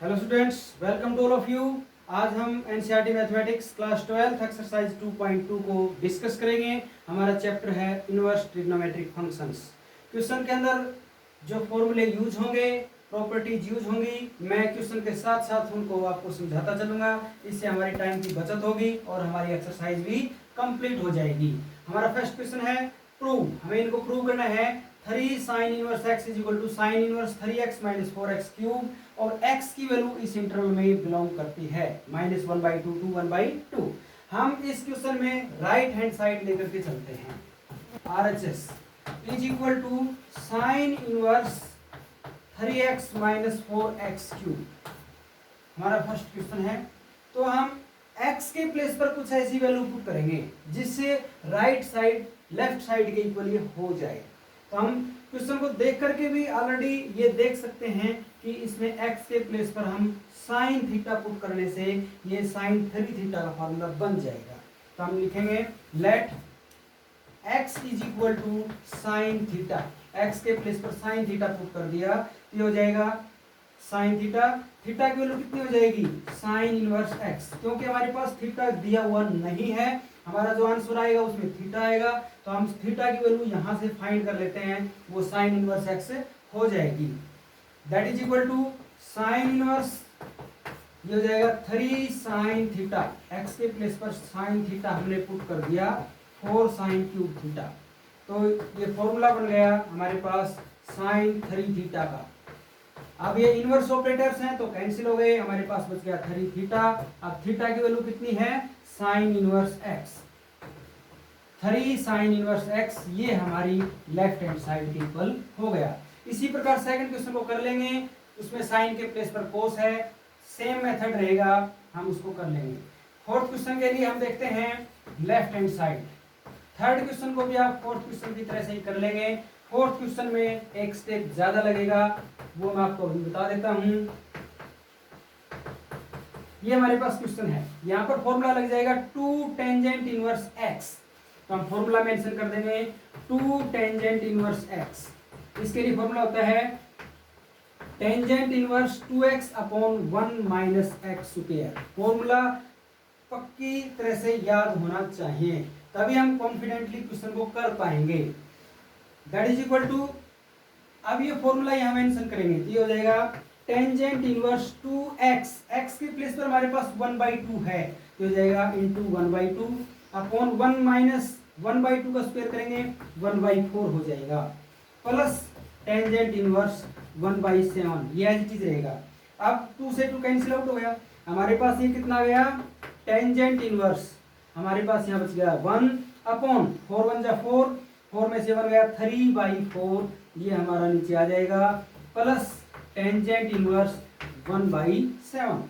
Hello students, welcome to all of you. आज हम NCERT mathematics class 12 exercise 2.2 को discuss करेंगे। हमारा चैप्टर है इनवर्स ट्रिग्नोमेट्रिक फंक्शंस। क्वेश्चन के अंदर जो फॉर्मूले यूज होंगे, प्रॉपर्टीज यूज होंगी, मैं क्वेश्चन के साथ साथ उनको आपको समझाता चलूंगा। इससे हमारी टाइम की बचत होगी और हमारी एक्सरसाइज भी कंप्लीट हो जाएगी। हमारा फर्स्ट क्वेश्चन है प्रूव। हमें इनको प्रूव करना है 3 sin inverse x is equal to sine inverse 3x minus 4x cube, और x की वैल्यू इस इंटरवल में बिलोंग करती है -1/2 to 1/2। हम इस क्वेश्चन में राइट हैंड साइड लेकर के चलते हैं। RHS is equal to sine inverse 3x minus 4x cube हमारा फर्स्ट क्वेश्चन है। तो हम x के प्लेस पर कुछ ऐसी वैल्यू पुट करेंगे जिससे राइट साइड लेफ्ट साइड के इक्वल ये हो जाए। तो हम क्वेश्चन को देख करके भी ऑलरेडी ये देख सकते हैं कि इसमें x के प्लेस पर हम साइन थीटा पुट करने से ये साइन 3 थीटा का फॉर्मूला बन जाएगा। तो हम लिखेंगे let x is equal to sine theta. x के प्लेस पर साइन थीटा पुट कर दिया, ये हो जाएगा साइन थीटा। थीटा की वैल्यू कितनी हो जाएगी? Sine inverse x। क्योंकि हमारे पास थीटा दिया हुआ नहीं है, हमारा जो आंसर आएगा उसमें थीटा आएगा, तो हम थीटा की वैल्यू यहां से फाइंड कर लेते हैं, वो साइन इनवर्स x हो जाएगी। That is equal to sine inverse, ये हो जाएगा 3 साइन थीटा। x के प्लेस पर साइन थीटा हमने पुट कर दिया 4 साइन क्यूब थीटा। तो ये फॉर्मूला बन गया हमारे पास साइन 3 थीटा का। अब ये इनवर्स ऑपरेटर्स हैं तो कैंसिल हो गए, हमारे पास बच गया 3 थीटा। अब थीटा की वैल्यू कितनी है? Sign inverse x। 3 sign inverse x ये हमारी लेफ्ट हैंड साइड के इक्वल हो गया। इसी प्रकार सेकंड क्वेश्चन को कर लेंगे, उसमें साइन के प्लेस पर कोस है, सेम मेथड रहेगा, हम उसको कर लेंगे। फोर्थ क्वेश्चन के लिए हम देखते हैं left hand side. Third question को भी आप फोर्थ क्वेश्चन की तरह से ही कर लेंगे। फोर्थ क्वेश्चन में एक स्टेप ज्यादा लगेगा, वो मैं आपको अभी बता देता हूं। ये हमारे पास क्वेश्चन है, यहाँ पर फॉर्मूला लग जाएगा 2 टेंजेंट इनवर्स x। तो हम फॉर्मूला मेंशन कर देंगे 2 टेंजेंट इनवर्स x। इसके लिए फॉर्मूला होता है tangent inverse 2x upon 1 minus x square. Formula पक्की तरह से याद होना चाहिए, तभी हम कॉन्फिडेंटली क्वेश्चन को कर पाएंगे। दैट इज इक्वल टू, अब ये फॉर्मूला यहां मेंशन करेंगे, ये हो जाएगा टेंजेंट इनवर्स 2x। x के प्लेस पर हमारे पास 1/2 है, तो हो जाएगा इनटू 1/2 अपॉन 1 माइनस 1/2 का स्क्वायर करेंगे 1/4 हो जाएगा, प्लस टेंजेंट इनवर्स 1/7। ये एज इट इज रहेगा। अब 2 से 2 कैंसिल आउट हो गया, हमारे पास ये कितना गया? टेंजेंट इनवर्स हमारे पास यहाँ बच गया 1 अपॉन 4 1 जा 4, 4 में से 1 गया 3/4, ये हमारा नीचे आ जाएगा, प्लस टेंजेंट इनवर्स 1/7।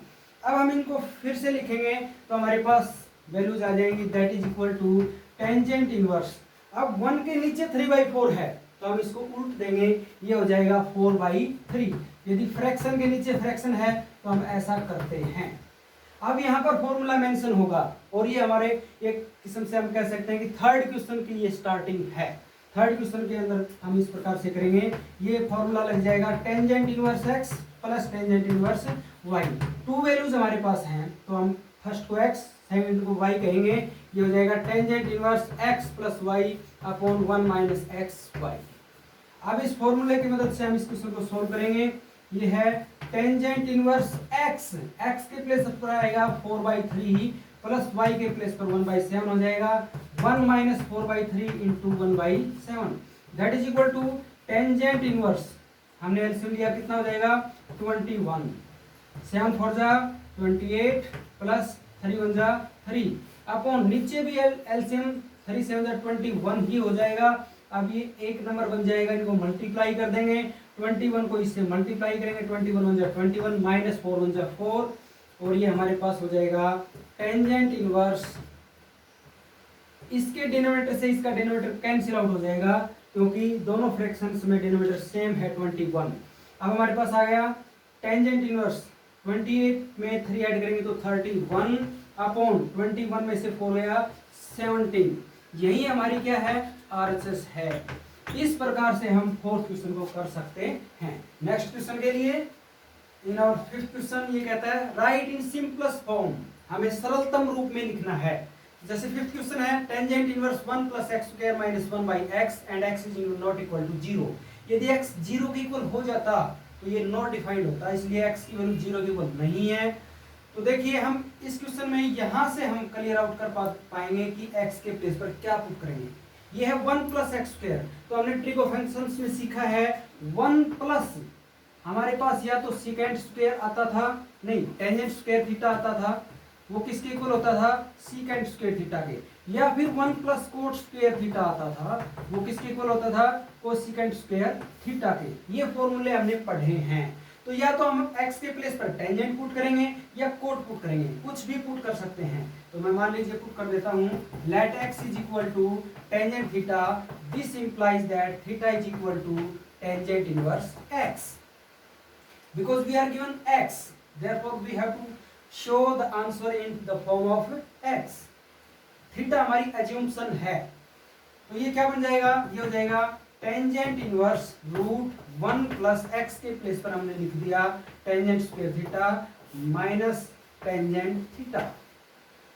अब हम इनको फिर से लिखेंगे तो हमारे पास वैल्यूज आ जाएंगी, that is equal to tangent inverse. अब 1 के नीचे 3/4 है तो हम इसको उल्ट देंगे, ये हो जाएगा 4/3। यदि फ्रैक्शन के नीचे फ्रैक्शन है तो हम ऐसा करते हैं। अब यहाँ पर फॉर्मूला मेंशन होगा, और ये हमारे एक किस्म से हम कह सकते हैं कि थर्ड क्वेश्चन की ये स्टार्टिंग है। थर्ड क्वेश्चन के अंदर हम इस प्रकार से करेंगे, ये फॉर्मूला लग जाएगा tangent inverse x plus tangent inverse y। 2 values हमारे पास हैं, तो हम फर्स्ट को x सेकंड को y कहेंगे, ये हो जाएगा tangent inverse x plus y upon 1 minus x y. अब इस फॉर्मूले की मदद से हम इस क्वेश्चन को सोल्व करेंगे। ये है टेंजेंट इनवर्स x के प्लेस पर आएगा 4/3 प्लस y के प्लेस पर 1/7 हो जाएगा, 1 minus 4/3 into 1/7। That is equal to tangent inverse, हमने एलसीएम लिया, कितना हो जाएगा 21, 7 4 जा 28 प्लस 3 1 जा 3 अपॉन नीचे भी एलसीएम 3 7 जा 21 ही हो जाएगा। अब ये एक नंबर बन जाएगा, इनको मल्टीप्लाई कर देंगे, 21 को इससे मल्टीप्लाई करेंगे, 21 1 जा 21 माइनस 4 1 जा 4, और ये हमारे पास हो जाएगा टेंजेंट इनवर्स। इसके डिनोमिनेटर से इसका डिनोमिनेटर कैंसिल आउट हो जाएगा, क्योंकि दोनों फ्रैक्शंस में डिनोमिनेटर सेम है 21। अब हमारे पास आ गया टेंजेंट इनवर्स, 28 में 3 ऐड करेंगे तो 31 अपॉन 21 में से 4 गया 17। यही हमारी क्या है? RHS है। इस प्रकार से हम फोर्थ क्वेश्चन को कर सकते हैं। नेक्स्ट क्वेश्चन के लिए इन आवर फिफ्थ क्वेश्चन ये कहता है राइट इन सिंपलेस्ट फॉर्म, हमें सरलतम रूप में लिखना है। जैसे फिफ्थ क्वेश्चन है tangent inverse 1 plus x square minus 1 by x and x is not equal to 0। यदि x 0 के इक्वल हो जाता तो ये नॉट डिफाइंड होता, इसलिए x की वैल्यू 0 के इक्वल नहीं है। तो देखिए हम इस क्वेश्चन में यहाँ से हम क्लियर आउट कर पाएंगे कि x के प्लेस पर क्या पुट करेंगे। ये है 1 प्लस एक्स स्क्वायर, तो हमने ट्रिक ऑफ फंक्शंस में सीखा है 1 प्लस, हमारे पास या तो सीकेंट स्क्वायर आता था, नहीं टेंजेंट स्क्वायर थीटा आता था, वो किसके इक्वल होता था सीकेंट स्क्वायर थीटा के, या फिर 1 प्लस कोट स्क्वायर थीटा आता था, वो किसके इक्वल होता था कोसेकेंट स्क्वायर थीटा के। ये फॉर्मूले हमने पढ़े हैं। तो या तो हम x के प्लेस पर टेंजेंट पुट करेंगे या कोट पुट करेंगे, कुछ भी पुट कर सकते हैं। तो मैं मान लीजिए पुट कर देता हूं let x is equal to tangent theta, this implies that theta is equal to tangent inverse x। Because we are given x, therefore we have to show the answer in the form of x. Theta हमारी assumption है, तो ये क्या बन जाएगा, ये हो जाएगा tangent inverse root 1 plus x के प्लेस पर हमने लिख दिया tangent square theta minus tangent theta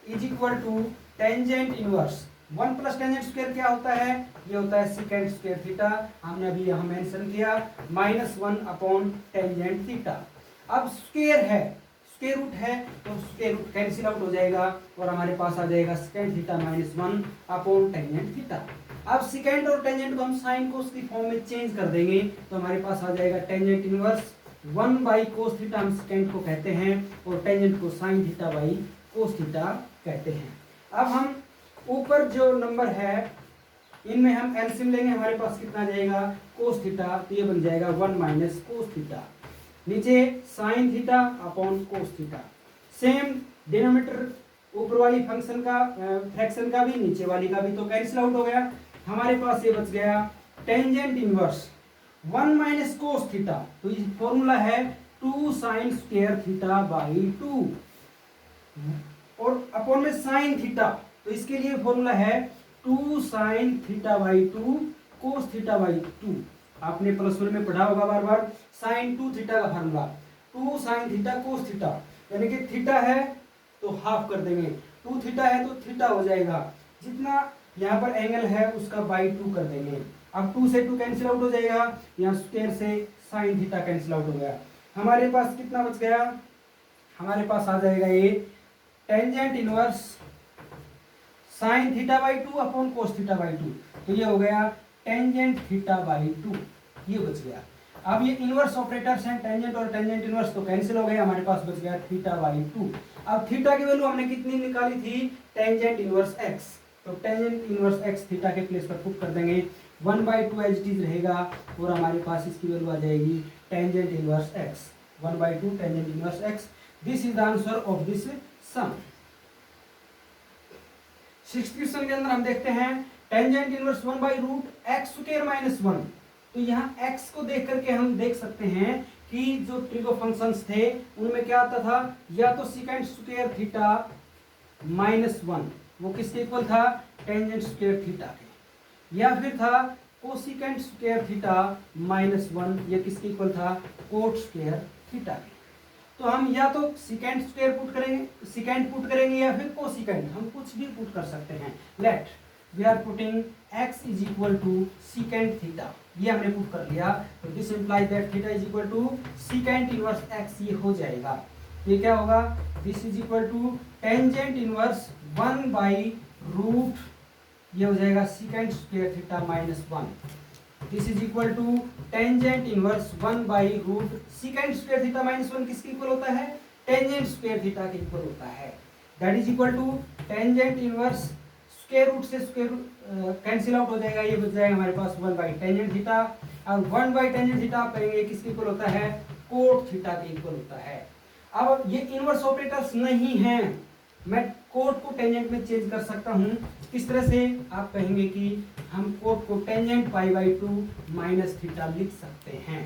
is equal to tangent inverse 1 plus tangent square क्या होता है, ये होता है सेकेंड स्क्वायर थीटा, हमने अभी यहाँ मेंशन किया माइनस 1 अपॉन टेंजेंट थीटा। अब स्क्वायर है, स्क्वायर रूट है, तो स्क्वायर रूट कैंसिल आउट हो जाएगा और हमारे पास आ जाएगा second theta minus 1 upon tangent theta. अब सेकेंड और टेंजेंट को हम साइन कोस की फॉर्म में चेंज कर देंगे, तो हमारे पास आ जाएगा tangent inverse 1 by cos theta हम सेकेंड को कहते हैं और टेंजेंट को sine theta by cos theta कहते हैं। अब हम ऊपर जो नंबर है इनमें हम एलसीएम लेंगे, हमारे पास कितना जाएगा कोस थीटा, तो ये बन जाएगा 1 माइनस कोस थीटा, नीचे sine theta upon cos theta. Same denominator ऊपर वाली फंक्शन का फ्रैक्शन का भी नीचे वाली का भी तो कैंसिल आउट हो गया, हमारे पास ये बच गया tangent inverse 1 minus cos theta, तो ये फॉर्मूला है 2 साइन स्क्वायर थीटा बाई 2 और अपॉन में साइन थीटा, तो इसके लिए फॉर्मूला है 2 sine theta by 2 cos theta by 2। आपने प्लस 1 में पढ़ा होगा बार बार साइन 2 थीटा का formula 2 sine theta cos theta, यानी कि थीटा है तो हाफ कर देंगे, 2 थीटा है तो थीटा हो जाएगा, जितना यहाँ पर एंगल है उसका बाई 2 कर देंगे। अब 2 से 2 कैंसिल आउट हो जाएगा, यहाँ स्क्वायर से साइन थीटा कैंसिल आउट हो गया, हमारे पास कितना बच गया, हमारे पास आ जाएगा ये tangent inverse sine theta by 2 upon cos theta by 2, तो ये हो गया टेंजेंट थीटा बाई 2, ये बच गया। अब ये इनवर्स ऑपरेटर्स हैं, टेंजेंट और टेंजेंट इनवर्स तो कैंसिल हो गए, हमारे पास बच गया थीटा बाई 2। अब थीटा की वैल्यू हमने कितनी निकाली थी टेंजेंट इनवर्स एक्स, तो टेंजेंट इनवर्स एक्स थीटा के प्लेस पर पुट कर देंगे 1/2 एज इट इज रहेगा और हमारे पास इसकी वैल्यू आ जाएगी tangent inverse x 1/2 tangent inverse x. This is the answer of this sum. Sixth question के अंदर हम देखते हैं tangent inverse 1 by root x square minus 1, तो यहाँ x को देख करके हम देख सकते हैं कि जो ट्रिगो फंक्शंस थे उनमें क्या आता था, या तो सेकेंड स्क्वायर थीटा माइनस 1 वो किसके इक्वल था टेंजेंट स्क्वायर थीटा के, या फिर था कोसेकेंट स्क्वायर थीटा माइनस 1 ये किसके इक्वल था कोट स्क्वायर थीटा के। तो हम या तो सेकेंड स्क्वायर पुट करेंगे, सेकेंड पुट करेंगे या फिर कोसेकेंट, हम कुछ भी पुट कर सकते हैं। Let we are putting x is equal to secant theta, ये हमने पुट कर लिया, तो this implies that theta is equal to secant inverse x, ये हो जाएगा। ये क्या होगा, this is equal to tangent inverse 1 by root, ये हो जाएगा secant square theta minus 1, this is equal to tangent inverse 1 by root secant square theta minus 1 किसके इक्वल होता है टेंजेंट स्क्वायर थीटा के इक्वल होता है, that is equal to tangent inverse square root से स्क्वायर कैंसिल आउट हो जाएगा, ये बच जाएगा हमारे पास 1 बाई टेंजेंट थीटा, और 1 बाई टेंजेंट थीटा आप कहेंगे किसके इक्वल होता है कोट थीटा के इक्वल होता है। अब ये इनवर्स ऑपरेटर्स नहीं हैं, मैं कोट को टेंजेंट में चेंज कर सकता हूँ, किस तरह से आप कहेंगे कि हम कोट को tangent pi by 2 minus theta लिख सकते हैं,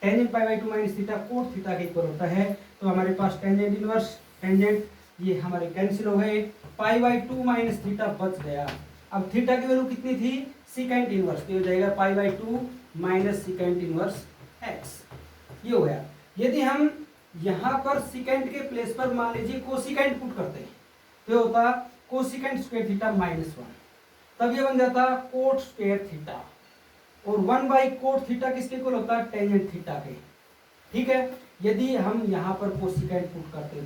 tangent pi by 2 minus theta cot theta के इक्वल होता है, तो हमारे पास टेंजेंट इनवर्स टेंजेंट ये हमारे कैंसिल हो गए, पाई बाई 2 माइनस थीटा बच गया। अब थीटा की वैल्यू कितनी थी सेकेंड इनवर्स, तो हो जाएगा pi by 2 minus second inverse x, ये हो गया। यदि हम यहाँ पर सिकेंड के प्लेस पर मान लीजिए कोसिकेंड पुट करते हैं तो होता कोसिकेंड स्क्वायर थीटा -1, तब ये बन जाता कोट स्क्वायर थीटा, और 1/कोट थीटा किसके इक्वल होता है, टेंजेंट थीटा के। ठीक है, यदि हम यहाँ पर कोसिकेंड पुट करते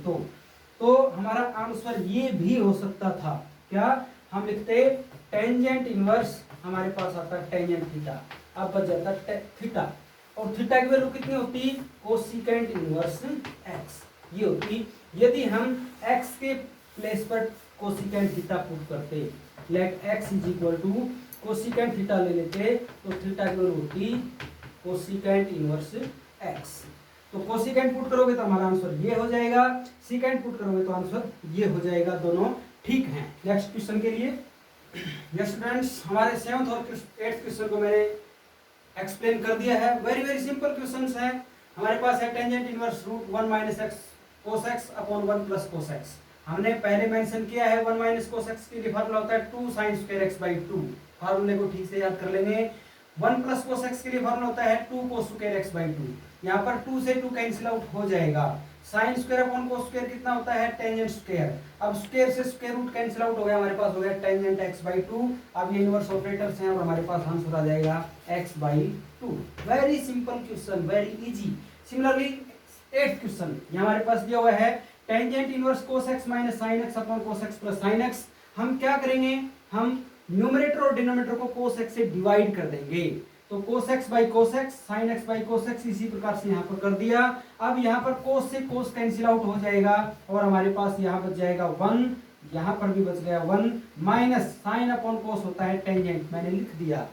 तो हमारा आंसर ये भी हो सकता था, क्या हम लिखते टेंजेंट इनवर्स, हमारे पास आता टेंजेंट थीटा, अब बच जाता थीटा, और थीटा की वैल्यू कितनी होती, कोसिकेंट इनवर्स एक्स, ये होती यदि हम एक्स के प्लेस पर कोसिकेंट थीटा पुट करते, let x is equal to cosecant theta ले लेते, तो थीटा की वैल्यू होती कोसिकेंट इनवर्स एक्स। तो कोसिकेंट पुट करोगे तो हमारा आंसर ये हो जाएगा, सिकेंट पुट करोगे तो आंसर ये हो जाएगा, दोनों ठीक हैं। नेक्स्ट क्वेश्चन के लिए, यस स्टूडेंट्स, हमारे 7th और 8th क्वेश्चन को मैंने एक्सप्लेन कर दिया है। वेरी वेरी सिंपल क्वेश्चंस हैं। हमारे पास है tangent inverse root 1 - x cos x upon 1 + cos x। हमने पहले मेंशन किया है 1 - cos x के लिए फार्मूला होता है 2 sin square x/2। फार्मूले को ठीक से याद कर लेंगे। 1 + cos x के लिए फार्मूला होता है 2 cos square x/2। यहाँ पर 2 से 2 कैंसिल आउट हो जाएगा। sin square upon cos square कितना होता है, टेंजेंट स्क्वायर। अब स्क्वायर से स्क्वायर रूट कैंसिल आउट हो गया, हमारे पास हो गया टेंजेंट x/2। अब ये इनवर्स ऑपरेटर्स हैं और हमारे पास आंसर आ जाएगा x/2। Very simple question, very easy. Similarly 8th question, ये हमारे पास दिया हुआ है tangent inverse cos x - sin x upon cos x + sin x। हम क्या करेंगे, हम न्यूमरेटर और डिनोमिनेटर को cos x से डिवाइड कर देंगे, तो cos x/cos x, sin x/cos x, इसी प्रकार से यहाँ पर कर दिया। अब यहाँ पर cos से cos कैंसिल आउट हो जाएगा और हमारे पास यहाँ बच जाएगा 1, यहाँ पर भी बच गया 1, माइनस sin अपॉन cos होता है टेंजेंट, मैंने लिख दिया।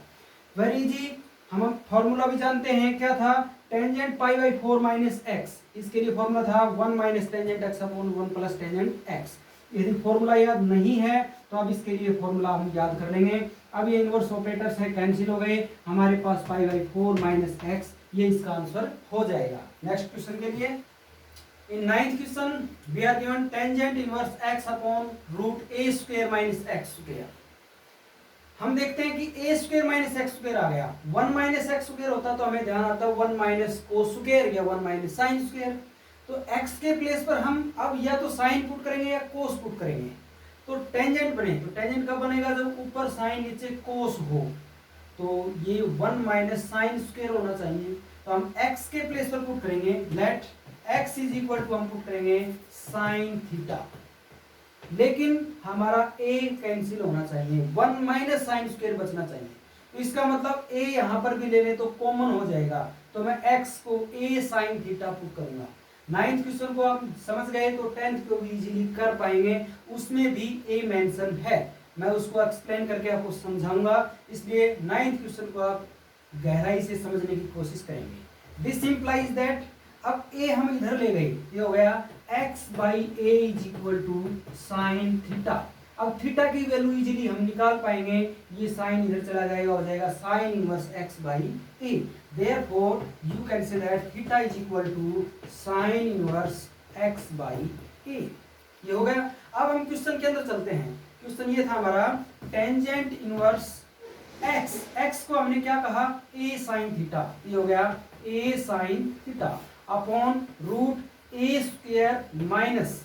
वेरी इजी, हम फॉर्मूला भी जानते हैं, क्या था, टेंजेंट π/4 - x, इसके लिए फॉर्मूला था 1 - tangent x upon 1 + tangent x। यदि फॉर्मूला याद नहीं है तो अब इसके लिए फॉर्मूला हम याद कर लेंगे। अब ये इनवर्स ऑपरेटर्स है कैंसिल हो गए, हमारे पास π/4 - x, ये इसका आंसर हो जाएगा। नेक्स्ट क्वेश्चन के लिए, in 9th question we are given tangent inverse x upon root a² - x²। हम देखते हैं कि a² - x² आ गया, 1 - x² होता तो हमें ध्यान आता 1 - cos² या 1 - sin²। तो x के प्लेस पर हम अब या तो साइन पुट करेंगे या कोस पुट करेंगे, तो टेंजेंट बने, तो टेंजेंट कब बनेगा, जब ऊपर साइन नीचे कोस हो, तो ये 1 - sin² होना चाहिए। तो हम x के प्लेस पर पुट करेंगे, let x is equal to हम पुट करेंगे sin थीटा, लेकिन हमारा a कैंसिल होना चाहिए, 1 - sin² बचना चाहिए। तो इसका मतलब a यहां पर भी ले ले तो कॉमन हो जाएगा, तो मैं x को a sin थीटा पुट करूंगा। 9th क्वेश्चन को आप समझ गए तो 10th को भी इजीली कर पाएंगे, उसमें भी a मेंशन है, मैं उसको एक्सप्लेन करके आपको समझाऊंगा, इसलिए 9th क्वेश्चन को आप गहराई से समझने की कोशिश करेंगे। दिस इंप्लाइज दैट, अब a हम इधर ले गए, ये हो गया x/a is equal to sine theta. अब थीटा की वैल्यू इजीली हम निकाल पाएंगे, ये साइन इधर चला जाएगा, हो जाएगा sine inverse x/a। Therefore, you can say that theta is equal to sin inverse x/a। ये हो गया। अब हम क्वेश्चन के अंदर चलते हैं। क्वेश्चन ये था हमारा टेंजेंट इनवर्स x, x को हमने क्या कहा, a sin थीटा, ये हो गया a sin theta upon root a² minus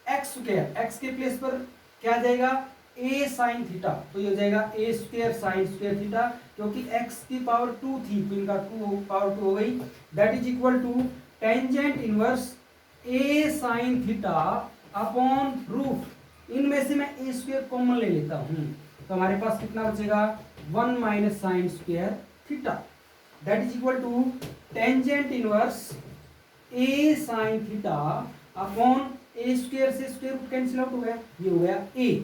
x², x के प्लेस पर क्या आ जाएगा, a sin थीटा, तो ये हो जाएगा a² sin² थीटा, क्योंकि x की पावर 2 थी तो इनका 2 पावर 2 हो गई, that is equal to tangent inverse a sin theta upon root, इनमें से मैं a² कॉमन ले लेता हूं, तो हमारे पास कितना बचेगा 1 - sin² theta, that is equal to tangent inverse a sin theta upon a² से स्क्वायर रूट कैंसिल आउट हो गया, ये हो गया a,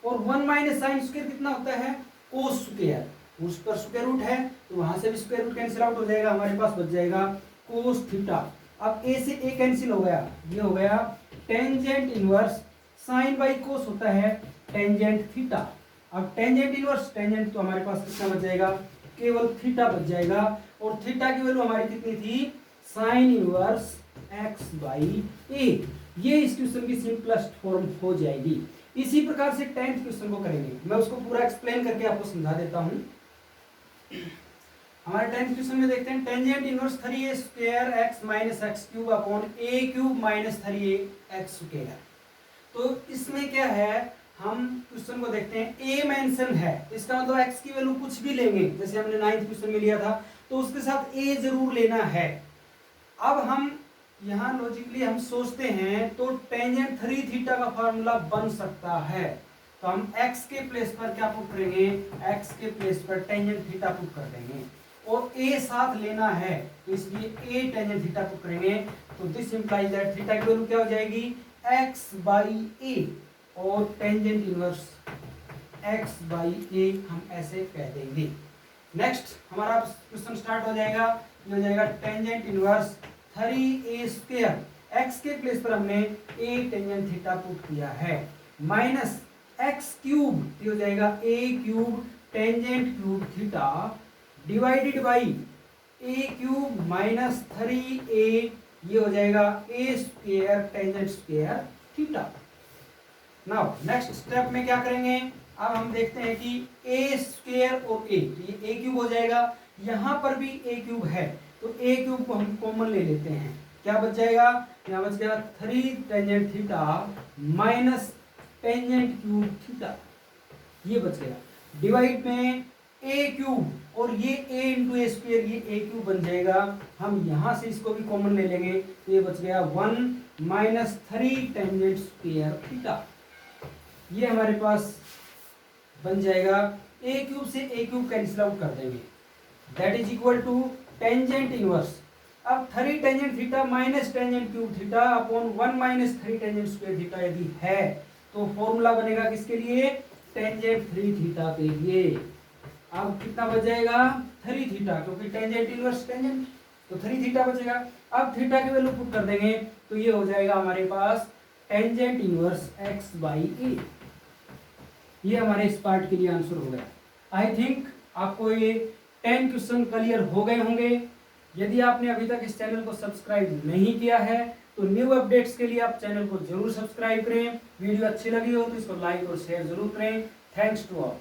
और 1 - sin² कितना होता है, cos², उस पर स्क्वायर रूट है तो वहां से भी स्क्वायर रूट कैंसिल आउट हो जाएगा, हमारे पास बच जाएगा cos थीटा। अब a से a कैंसिल हो गया, ये हो गया टेंजेंट इनवर्स sin/cos होता है टेंजेंट थीटा। अब टेंजेंट इनवर्स, टेंजेंट तो हमारे पास कितना बच जाएगा, केवल थीटा बच जाएगा, और थीटा की वैल्यू हमारी कितनी थी, साइन इनवर्स x/a। ये इस क्वेश्चन की सिंपलेस्ट फॉर्म हो जाएगी। इसी प्रकार से 10th क्वेश्चन को करेंगे, मैं उसको पूरा एक्सप्लेन करके आपको समझा देता हूं। हमारे 10th क्वेश्चन में देखते हैं tangent inverse 3a square x minus x cube upon a cube minus 3a x square. तो इसमें क्या है, हम क्वेश्चन को देखते हैं, a मेंशन है, इसका मतलब x की वैल्यू कुछ भी लेंगे, जैसे हमने 9th क्वेश्चन में लिया था, तो उसके साथ a जरूर लेना है। अब हम यहाँ लॉजिकली हम सोचते हैं तो टेंजेंट 3 थीटा का फॉर्मूला बन सकता है, तो हम x के प्लेस पर क्या पुट करेंगे, x के प्लेस पर टेंजेंट थीटा पुट कर देंगे और a साथ लेना है, तो इसलिए a टेंजेंट थीटा पुट करेंगे। तो दिस इंप्लाइज दैट थीटा की वैल्यू क्या हो जाएगी, x बाई a, और tangent inverse x by a हम ऐसे कह देंगे। नेक्स्ट हमारा क्वेश्चन स्टार्ट हो जाएगा, ये हो जाएगा tangent inverse 3a square, x के प्लेस पर हमने a टेंजेंट थीटा पुट किया है, माइनस x क्यूब, ये हो जाएगा a cube tangent cube theta divided by a cube minus 3a, ये हो जाएगा a square tangent square theta. Now next step में क्या करेंगे, अब हम देखते हैं कि a स्क्वायर और a, तो ये a क्यूब हो जाएगा, यहाँ पर भी a क्यूब है, तो a क्यूब को हम कॉमन ले लेते हैं, क्या बच जाएगा, यहाँ बच गया 3 tangent theta minus tangent cube theta, ये बच गया, डिवाइड में a क्यूब और ये a इंटू ए स्क्वायर, ये a क्यूब बन जाएगा, हम यहां से इसको भी कॉमन ले लेंगे, तो ये बच गया 1 माइनस 3 टेंजेंट स्क्वायर थीटा, ये हमारे पास बन जाएगा, a क्यूब से a क्यूब कैंसिल आउट कर देंगे, that is equal to tangent inverse, अब 3 tangent theta minus tangent cube theta upon 1 minus 3 tangent square theta यदि है, तो फॉर्मूला बनेगा किसके लिए, टेंजेंट 3 थीटा के लिए। अब कितना बच जाएगा, 3 थीटा, क्योंकि टेंजेंट इनवर्स टेंजेंट, तो 3 थीटा बचेगा। अब थीटा की वैल्यू पुट कर देंगे, तो ये हो जाएगा हमारे पास टेंजेंट इनवर्स x बाई ए, ये हमारे इस पार्ट के लिए आंसर हो गया। आई थिंक आपको ये 10 क्वेश्चन क्लियर हो गए होंगे। यदि आपने अभी तक इस चैनल को सब्सक्राइब नहीं किया है तो न्यू अपडेट्स के लिए आप चैनल को जरूर सब्सक्राइब करें। वीडियो अच्छी लगी हो तो इसको लाइक और शेयर जरूर करें। Thanks to all.